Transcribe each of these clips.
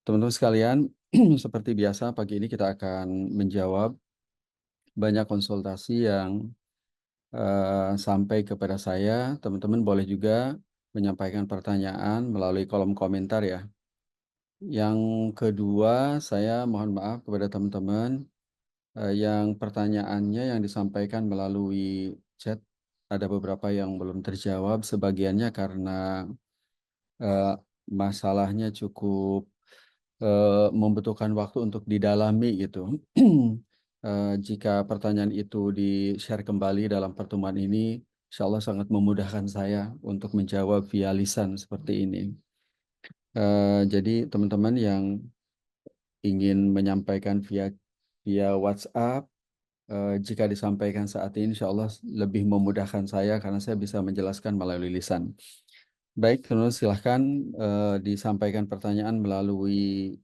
Teman-teman sekalian, seperti biasa pagi ini kita akan menjawab banyak konsultasi yang sampai kepada saya. Teman-teman boleh juga menyampaikan pertanyaan melalui kolom komentar ya. Yang kedua, saya mohon maaf kepada teman-teman yang pertanyaannya yang disampaikan melalui chat. Ada beberapa yang belum terjawab, sebagiannya karena eh, masalahnya cukup membutuhkan waktu untuk didalami gitu. Jika pertanyaan itu di-share kembali dalam pertemuan ini, insya Allah sangat memudahkan saya untuk menjawab via lisan seperti ini. Jadi teman-teman yang ingin menyampaikan via WhatsApp, jika disampaikan saat ini, insya Allah lebih memudahkan saya karena saya bisa menjelaskan melalui lisan. Baik, teman-teman silahkan disampaikan pertanyaan melalui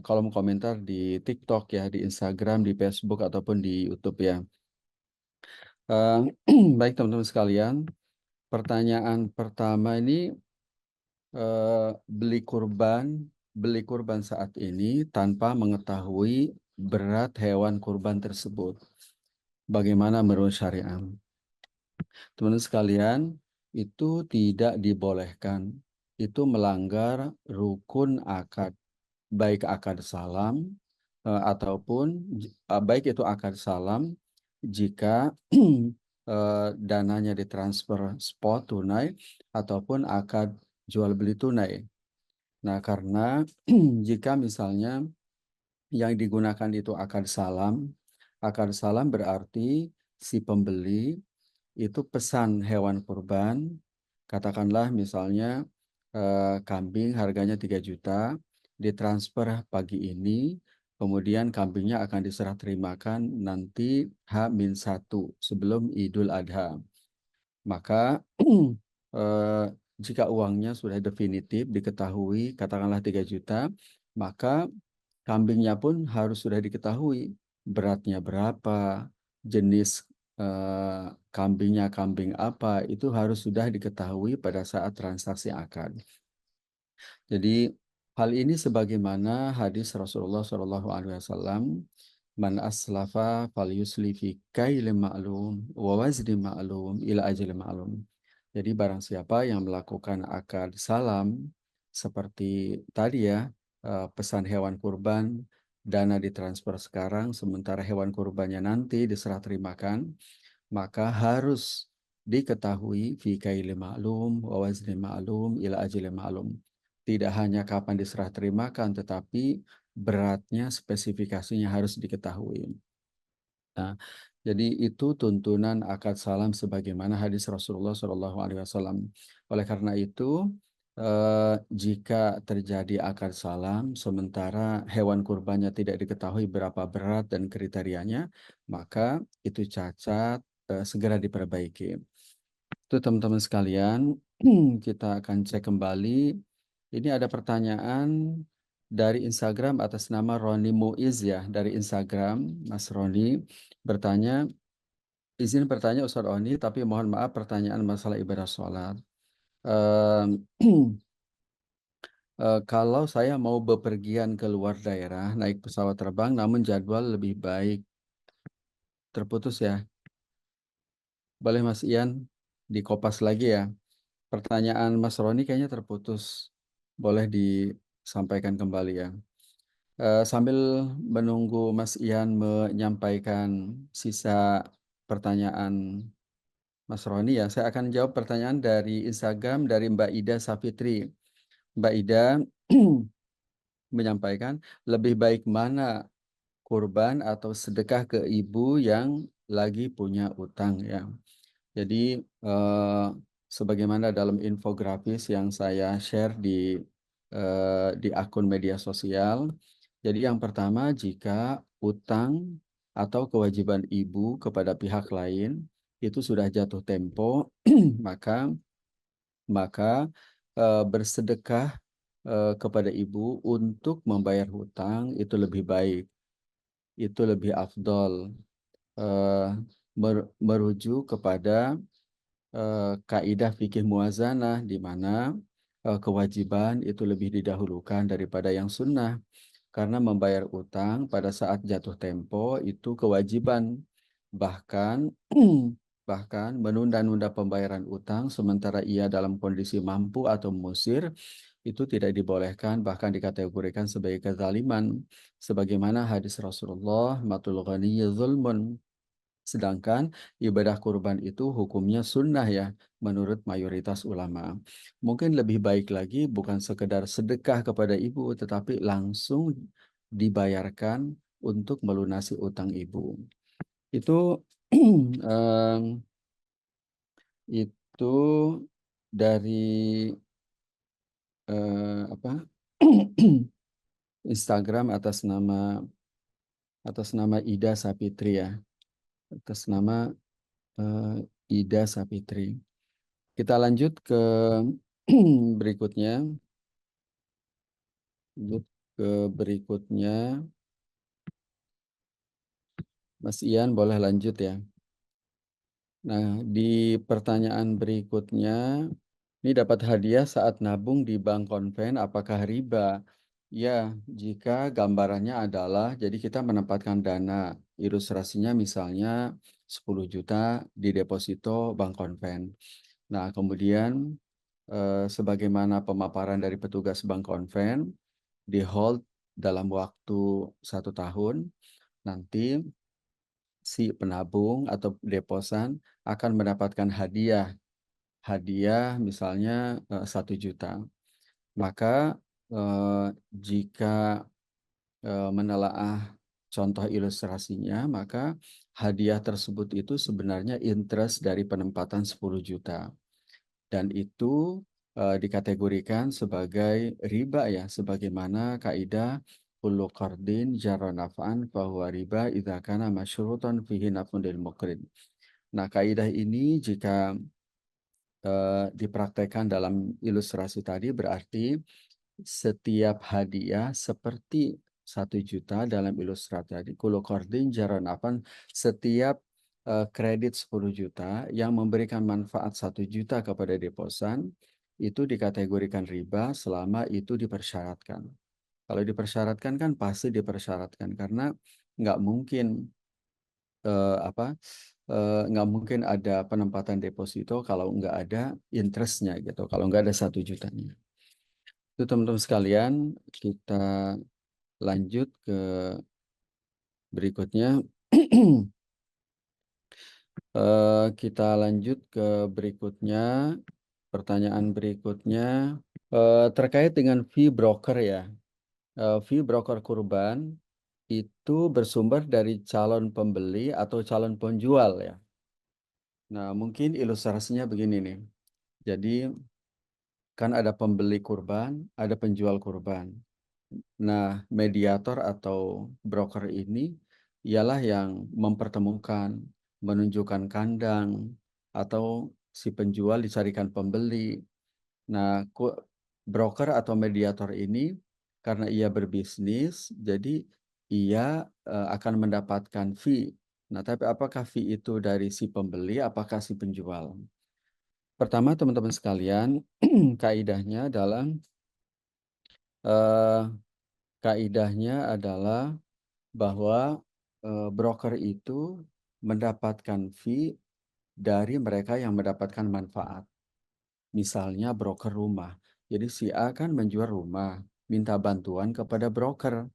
kolom komentar di TikTok ya, di Instagram, di Facebook ataupun di YouTube ya. Eh, Baik teman-teman sekalian, pertanyaan pertama ini eh, beli kurban saat ini tanpa mengetahui berat hewan kurban tersebut. Bagaimana menurut syariat? Teman-teman sekalian, itu tidak dibolehkan. Itu melanggar rukun akad, baik akad salam ataupun baik itu akad salam jika dananya ditransfer spot tunai ataupun akad jual beli tunai. Nah, karena jika misalnya yang digunakan itu akad salam berarti si pembeli itu pesan hewan kurban, katakanlah misalnya kambing harganya 3 juta, ditransfer pagi ini, kemudian kambingnya akan diserah terimakan nanti H-1 sebelum Idul Adha. Maka eh, jika uangnya sudah definitif diketahui, katakanlah 3 juta, maka kambingnya pun harus sudah diketahui beratnya berapa, jenis kambingnya kambing apa, itu harus sudah diketahui pada saat transaksi akad. Jadi hal ini sebagaimana hadis Rasulullah SAW, man aslafa fal yusli fi kaili ma'lum wa wazni ma'lum ila ajli ma'lum. Jadi barang siapa yang melakukan akad salam seperti tadi ya, pesan hewan kurban, dana ditransfer sekarang, sementara hewan kurbannya nanti diserah terimakan, maka harus diketahui fi kaili ma'lum wa wazni ma'lum ila ajli ma'lum. Tidak hanya kapan diserah terimakan, tetapi beratnya, spesifikasinya harus diketahui. Nah, jadi itu tuntunan akad salam sebagaimana hadis Rasulullah SAW. Oleh karena itu, jika terjadi akad salam, sementara hewan kurbannya tidak diketahui berapa berat dan kriterianya, maka itu cacat, segera diperbaiki. Itu teman-teman sekalian, kita akan cek kembali. Ini ada pertanyaan dari Instagram atas nama Roni Muiz ya, dari Instagram, Mas Roni bertanya, izin bertanya Ustaz Roni, tapi mohon maaf pertanyaan masalah ibadah sholat. Ehm, kalau saya mau bepergian ke luar daerah, naik pesawat terbang, namun jadwal lebih baik, terputus ya. Boleh Mas Ian dikopas lagi ya. Pertanyaan Mas Roni kayaknya terputus. Boleh disampaikan kembali ya. Sambil menunggu Mas Ian menyampaikan sisa pertanyaan Mas Roni ya, saya akan jawab pertanyaan dari Instagram dari Mbak Ida Safitri. Mbak Ida menyampaikan, lebih baik mana kurban atau sedekah ke ibu yang lagi punya utang ya. Jadi eh, sebagaimana dalam infografis yang saya share di akun media sosial. Jadi yang pertama, jika utang atau kewajiban ibu kepada pihak lain itu sudah jatuh tempo, maka maka bersedekah kepada ibu untuk membayar hutang itu lebih baik, itu lebih afdol. Eh, Merujuk kepada kaidah fikih muazanah di mana kewajiban itu lebih didahulukan daripada yang sunnah. Karena membayar utang pada saat jatuh tempo itu kewajiban. Bahkan bahkan menunda-nunda pembayaran utang sementara ia dalam kondisi mampu atau musir itu tidak dibolehkan, bahkan dikategorikan sebagai kezaliman. Sebagaimana hadis Rasulullah, matul ghaniyyi zulmun. Sedangkan ibadah kurban itu hukumnya sunnah ya, menurut mayoritas ulama. Mungkin lebih baik lagi bukan sekedar sedekah kepada ibu, tetapi langsung dibayarkan untuk melunasi utang ibu. Itu em, itu dari apa Instagram atas nama Ida Sapitri ya, atas nama eh, Ida Sapitri. Kita lanjut ke berikutnya. Lanjut ke berikutnya. Mas Ian boleh lanjut ya. Nah, di pertanyaan berikutnya, ini dapat hadiah saat nabung di bank konven, apakah riba? Ya, jika gambarannya adalah, jadi kita menempatkan dana, ilustrasinya misalnya 10 juta di deposito bank konven. Nah, kemudian sebagaimana pemaparan dari petugas bank konven, di hold dalam waktu 1 tahun, nanti si penabung atau deposan akan mendapatkan hadiah. Hadiah misalnya 1 juta. Maka jika menelaah contoh ilustrasinya, maka hadiah tersebut itu sebenarnya interest dari penempatan 10 juta. Dan itu dikategorikan sebagai riba ya, sebagaimana kaidah kullu qardin jarra naf'an fahuwa riba idza kana masyrutan fihi naf'un lil muqrid. Nah, kaidah ini jika dipraktekkan dalam ilustrasi tadi berarti setiap hadiah seperti 1 juta dalam ilustrasi tadi, kullu qardin jarra naf'an, setiap kredit 10 juta yang memberikan manfaat 1 juta kepada deposan itu dikategorikan riba selama itu dipersyaratkan. Kalau dipersyaratkan kan pasti dipersyaratkan karena nggak mungkin apa nggak mungkin ada penempatan deposito kalau nggak ada interestnya gitu, kalau nggak ada 1 jutanya. Itu teman-teman sekalian, kita lanjut ke berikutnya. Kita lanjut ke berikutnya. Pertanyaan berikutnya terkait dengan fee broker ya. Fee broker kurban itu bersumber dari calon pembeli atau calon penjual ya. Nah, mungkin ilustrasinya begini nih. Jadi kan ada pembeli kurban, ada penjual kurban. Nah, mediator atau broker ini ialah yang mempertemukan, menunjukkan kandang, atau si penjual dicarikan pembeli. Nah, broker atau mediator ini karena ia berbisnis, jadi ia akan mendapatkan fee. Nah, tapi apakah fee itu dari si pembeli, apakah si penjual? Pertama, teman-teman sekalian, kaidahnya adalah eh, kaidahnya adalah bahwa broker itu mendapatkan fee dari mereka yang mendapatkan manfaat. Misalnya broker rumah. Jadi si A kan menjual rumah, minta bantuan kepada broker.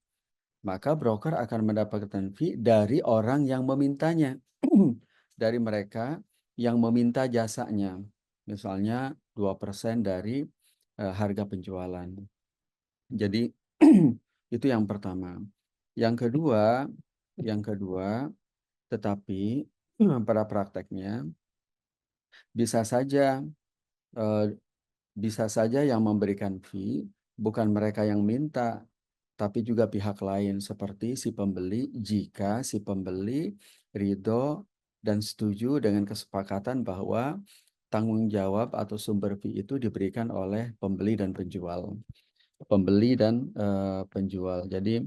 Maka broker akan mendapatkan fee dari orang yang memintanya. Dari mereka yang meminta jasanya. Misalnya 2% dari harga penjualan. Jadi itu yang pertama. Yang kedua, tetapi pada prakteknya bisa saja eh, bisa saja yang memberikan fee bukan mereka yang minta, tapi juga pihak lain seperti si pembeli jika si pembeli ridho dan setuju dengan kesepakatan bahwa tanggung jawab atau sumber fee itu diberikan oleh pembeli dan penjual. Penjual. Jadi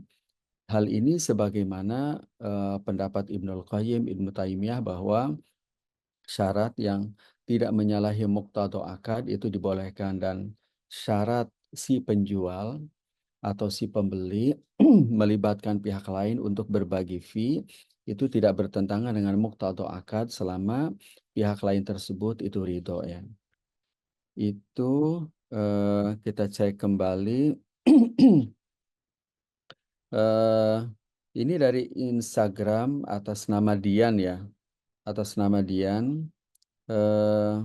hal ini sebagaimana pendapat Ibnul Qayyim, Ibnu Taimiyah bahwa syarat yang tidak menyalahi muqtadha akad itu dibolehkan dan syarat si penjual atau si pembeli melibatkan pihak lain untuk berbagi fee itu tidak bertentangan dengan muqta atau akad selama pihak lain tersebut itu ridho ya. Itu kita cek kembali. eh, ini dari Instagram atas nama Dian ya, atas nama Dian. eh,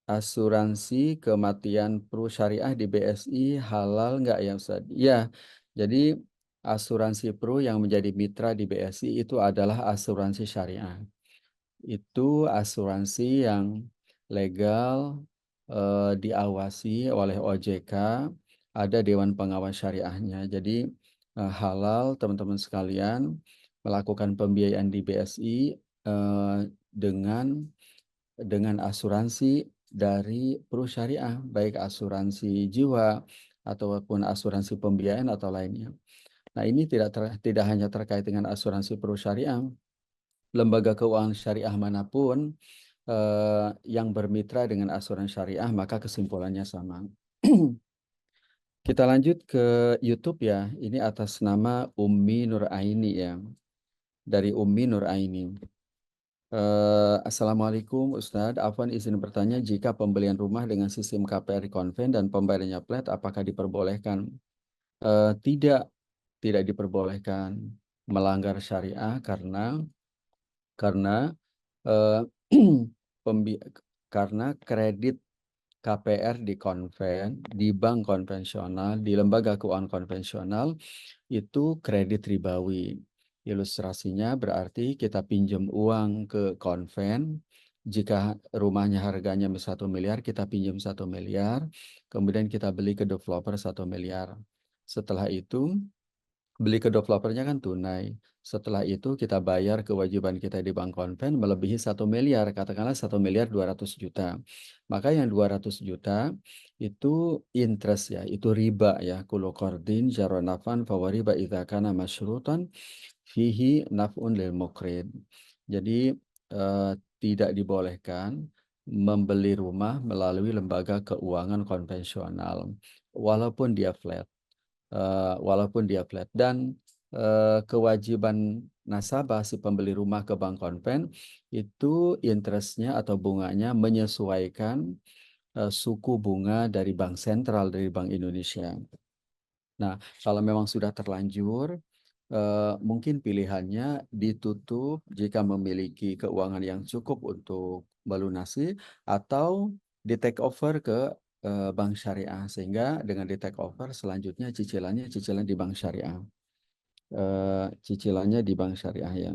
Asuransi kematian Pru Syariah di BSI halal nggak ya Ustaz? Ya, jadi asuransi Pru yang menjadi mitra di BSI itu adalah asuransi syariah. Itu asuransi yang legal, diawasi oleh OJK, ada Dewan Pengawas Syariahnya. Jadi halal teman-teman sekalian melakukan pembiayaan di BSI dengan asuransi dari Perusahaan Syariah, baik asuransi jiwa ataupun asuransi pembiayaan atau lainnya. Nah, ini tidak hanya terkait dengan asuransi Perusahaan Syariah, lembaga keuangan syariah manapun yang bermitra dengan asuransi syariah, maka kesimpulannya sama. Kita lanjut ke YouTube ya. Ini atas nama Ummi Nuraini ya. Dari Ummi Nuraini. Assalamualaikum Ustadz, Afwan izin bertanya, jika pembelian rumah dengan sistem KPR konven dan pembayarannya flat, apakah diperbolehkan? Tidak, tidak diperbolehkan melanggar syariah karena eh, pembi- karena kredit KPR di konven, di bank konvensional, di lembaga keuangan konvensional itu kredit ribawi. Ilustrasinya berarti kita pinjam uang ke konven, jika rumahnya harganya 1 miliar, kita pinjam 1 miliar, kemudian kita beli ke developer 1 miliar. Setelah itu, beli ke developernya kan tunai. Setelah itu kita bayar kewajiban kita di bank konven melebihi 1 miliar, katakanlah 1,2 miliar. Maka yang 200 juta itu interest ya, itu riba ya. Kulo kordin jaronafan fawariba idza kana masyrutan fihi naf'un lil mukrid. Jadi eh, tidak dibolehkan membeli rumah melalui lembaga keuangan konvensional walaupun dia flat. Walaupun dia flat dan kewajiban nasabah si pembeli rumah ke bank konven itu interestnya atau bunganya menyesuaikan suku bunga dari bank sentral dari Bank Indonesia. Nah, kalau memang sudah terlanjur, mungkin pilihannya ditutup jika memiliki keuangan yang cukup untuk melunasi atau di take over ke bank syariah sehingga dengan di take over selanjutnya cicilannya cicilan di bank syariah. Cicilannya di bank syariah ya.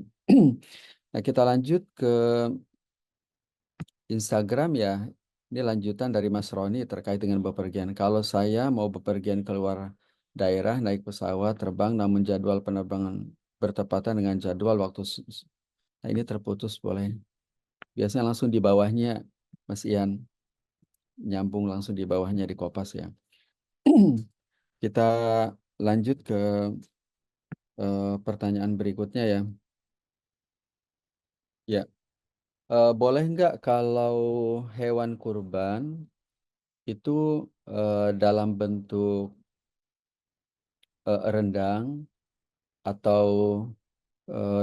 Nah, kita lanjut ke Instagram ya. Ini lanjutan dari Mas Roni terkait dengan bepergian. Kalau saya mau bepergian keluar daerah naik pesawat terbang namun jadwal penerbangan bertepatan dengan jadwal waktu nah ini terputus boleh. Biasanya langsung di bawahnya Mas Ian, nyambung langsung di bawahnya di Kopas ya. Kita lanjut ke pertanyaan berikutnya ya. Ya, boleh nggak kalau hewan kurban itu dalam bentuk rendang atau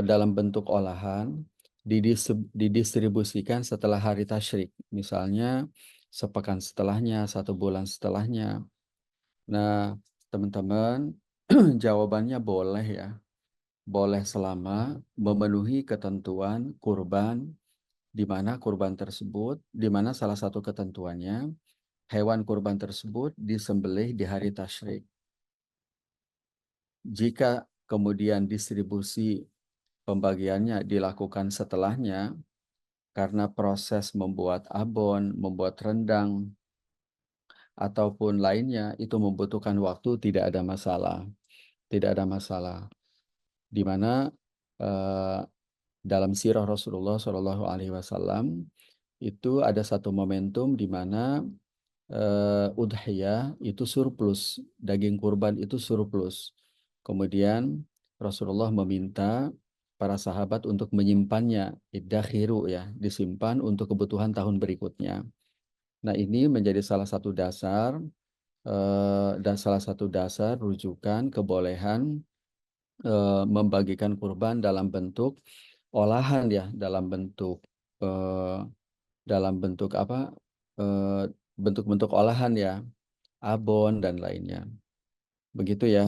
dalam bentuk olahan didistribusikan setelah hari tasyrik, misalnya sepekan setelahnya, 1 bulan setelahnya. Nah, teman-teman, jawabannya boleh ya, boleh selama memenuhi ketentuan kurban, di mana kurban tersebut, di mana salah satu ketentuannya hewan kurban tersebut disembelih di hari tasyrik. Jika kemudian distribusi pembagiannya dilakukan setelahnya, karena proses membuat abon, membuat rendang, ataupun lainnya itu membutuhkan waktu, tidak ada masalah. Tidak ada masalah. Di mana eh, dalam sirah Rasulullah Shallallahu Alaihi Wasallam itu ada satu momentum di mana udhiyah itu surplus, daging kurban itu surplus. Kemudian Rasulullah meminta para sahabat untuk menyimpannya, iddakhiru ya, disimpan untuk kebutuhan tahun berikutnya. Nah, ini menjadi salah satu dasar, dan salah satu dasar rujukan kebolehan, membagikan kurban dalam bentuk olahan ya, eee, dalam bentuk apa, eee, bentuk-bentuk olahan ya, abon dan lainnya. Begitu ya.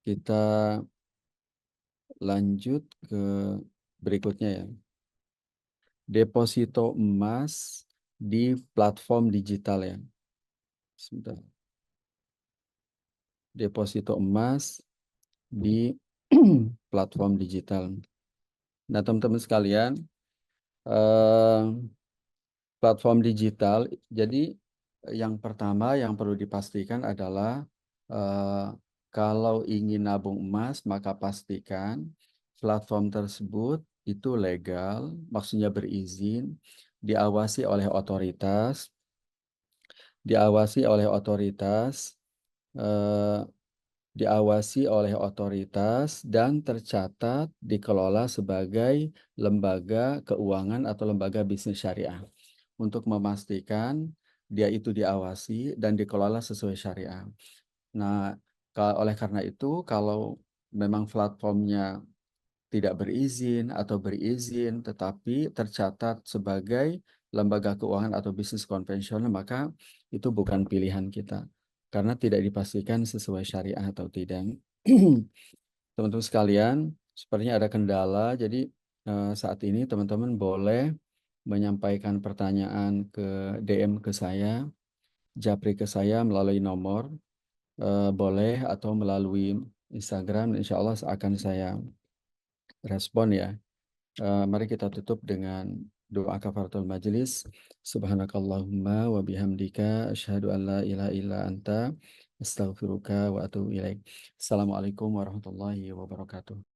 Kita lanjut ke berikutnya ya. Deposito emas di platform digital ya. Sebentar. Deposito emas di platform digital. Nah, teman-teman sekalian, eee, platform digital jadi yang pertama yang perlu dipastikan adalah, eee, kalau ingin nabung emas maka pastikan platform tersebut itu legal, maksudnya berizin, diawasi oleh otoritas diawasi oleh otoritas, eee dan tercatat dikelola sebagai lembaga keuangan atau lembaga bisnis syariah. Untuk memastikan dia itu diawasi dan dikelola sesuai syariah. Nah, oleh karena itu kalau memang platformnya tidak berizin atau berizin tetapi tercatat sebagai lembaga keuangan atau bisnis konvensional, maka itu bukan pilihan kita, karena tidak dipastikan sesuai syariah atau tidak. Teman-teman sekalian, sepertinya ada kendala, jadi, saat ini teman-teman boleh menyampaikan pertanyaan ke DM ke saya, japri ke saya melalui nomor, boleh atau melalui Instagram, insya Allah akan saya respon ya. Mari kita tutup dengan doa kafaratul majelis. Subhanakallahumma wa bihamdika asyhadu an la ilaha illa anta astaghfiruka wa atubu ilaik. Assalamualaikum warahmatullahi wabarakatuh.